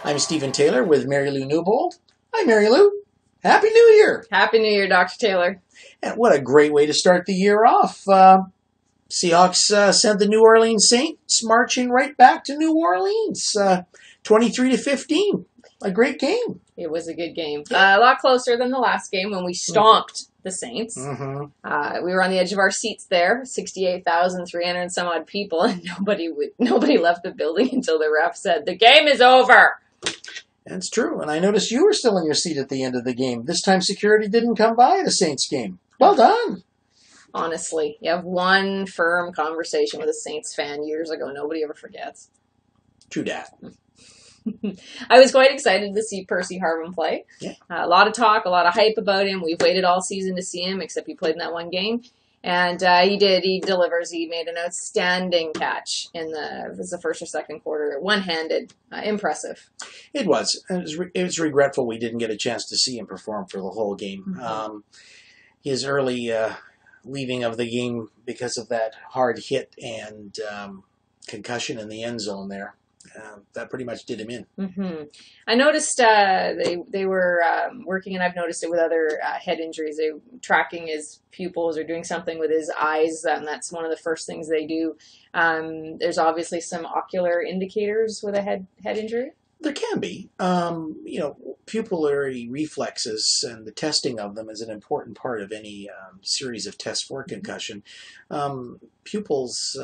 I'm Stephen Taylor with Mary Lou Newbold. Hi, Mary Lou. Happy New Year. Happy New Year, Dr. Taylor. And what a great way to start the year off. Seahawks sent the New Orleans Saints marching right back to New Orleans, 23-15. A great game. It was a good game. A lot closer than the last game when we stomped the Saints. Mm-hmm. We were on the edge of our seats there, 68,300 and some odd people, and nobody left the building until the ref said, "The game is over." That's true. And I noticed you were still in your seat at the end of the game. This time security didn't come by the Saints game. Well done. Honestly, you have one firm conversation with a Saints fan years ago. Nobody ever forgets. True that. I was quite excited to see Percy Harvin play. Yeah. A lot of talk, a lot of hype about him. We've waited all season to see him, except he played in that one game. And he did. He delivers. He made an outstanding catch in the first or second quarter. One-handed. Impressive. It was. It was regretful we didn't get a chance to see him perform for the whole game. Mm-hmm. His early leaving of the game because of that hard hit and concussion in the end zone there. That pretty much did him in. Mm-hmm. I noticed they were working, and I've noticed it with other head injuries. They tracking his pupils or doing something with his eyes, and that's one of the first things they do. There's obviously some ocular indicators with a head injury. There can be. Pupillary reflexes and the testing of them is an important part of any series of tests for concussion. Pupils,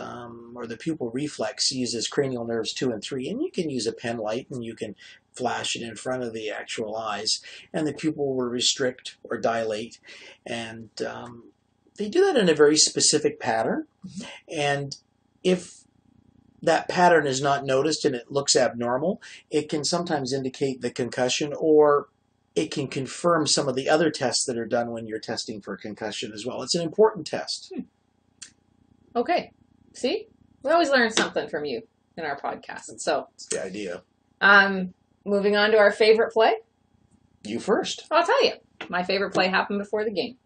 or the pupil reflex, uses cranial nerves 2 and 3, and you can use a pen light and you can flash it in front of the actual eyes, and the pupil will restrict or dilate, and they do that in a very specific pattern, and if that pattern is not noticed and it looks abnormal, it can sometimes indicate the concussion, or it can confirm some of the other tests that are done when you're testing for concussion as well. It's an important test. Okay. See? We always learn something from you in our podcast. So that's the idea. Moving on to our favorite play. You first. I'll tell you. My favorite play happened before the game.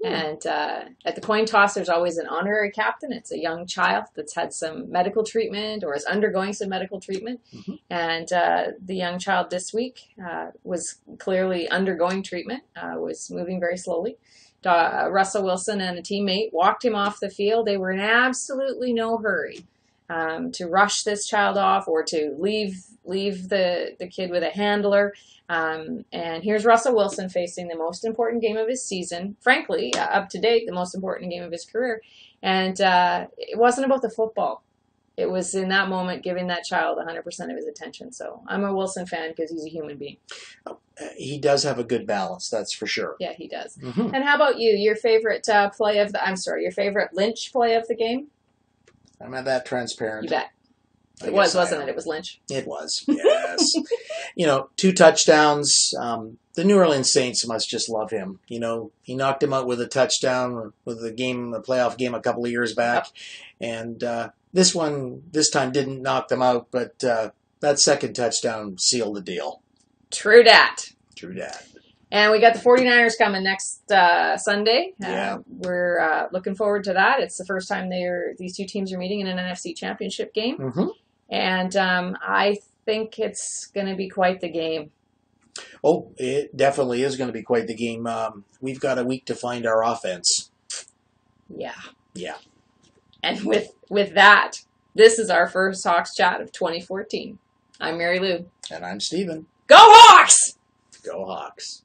And at the coin toss, there's always an honorary captain. It's a young child that's had some medical treatment or is undergoing some medical treatment. Mm-hmm. And the young child this week was clearly undergoing treatment, was moving very slowly. Russell Wilson and a teammate walked him off the field. They were in absolutely no hurry to rush this child off or to leave the kid with a handler. And here's Russell Wilson facing the most important game of his season, frankly, up to date, the most important game of his career. And it wasn't about the football. It was in that moment giving that child 100% of his attention. So I'm a Wilson fan because he's a human being. He does have a good balance, that's for sure. Yeah, he does. Mm-hmm. And how about you? Your favorite your favorite Lynch play of the game? I'm not that transparent. You bet. It was, wasn't it? It was Lynch. It was, yes. 2 touchdowns. The New Orleans Saints must just love him. He knocked him out with a touchdown with the playoff game a couple of years back. Yep. And this time didn't knock them out, but that second touchdown sealed the deal. True dat. True dat. And we got the 49ers coming next Sunday. Yeah. We're looking forward to that. It's the first time these two teams are meeting in an NFC championship game. Mm-hmm. And I think it's going to be quite the game. Oh, it definitely is going to be quite the game. We've got a week to find our offense. Yeah. Yeah. And with that, this is our first Hawks chat of 2014. I'm Mary Lou. And I'm Stephen. Go Hawks! Go Hawks.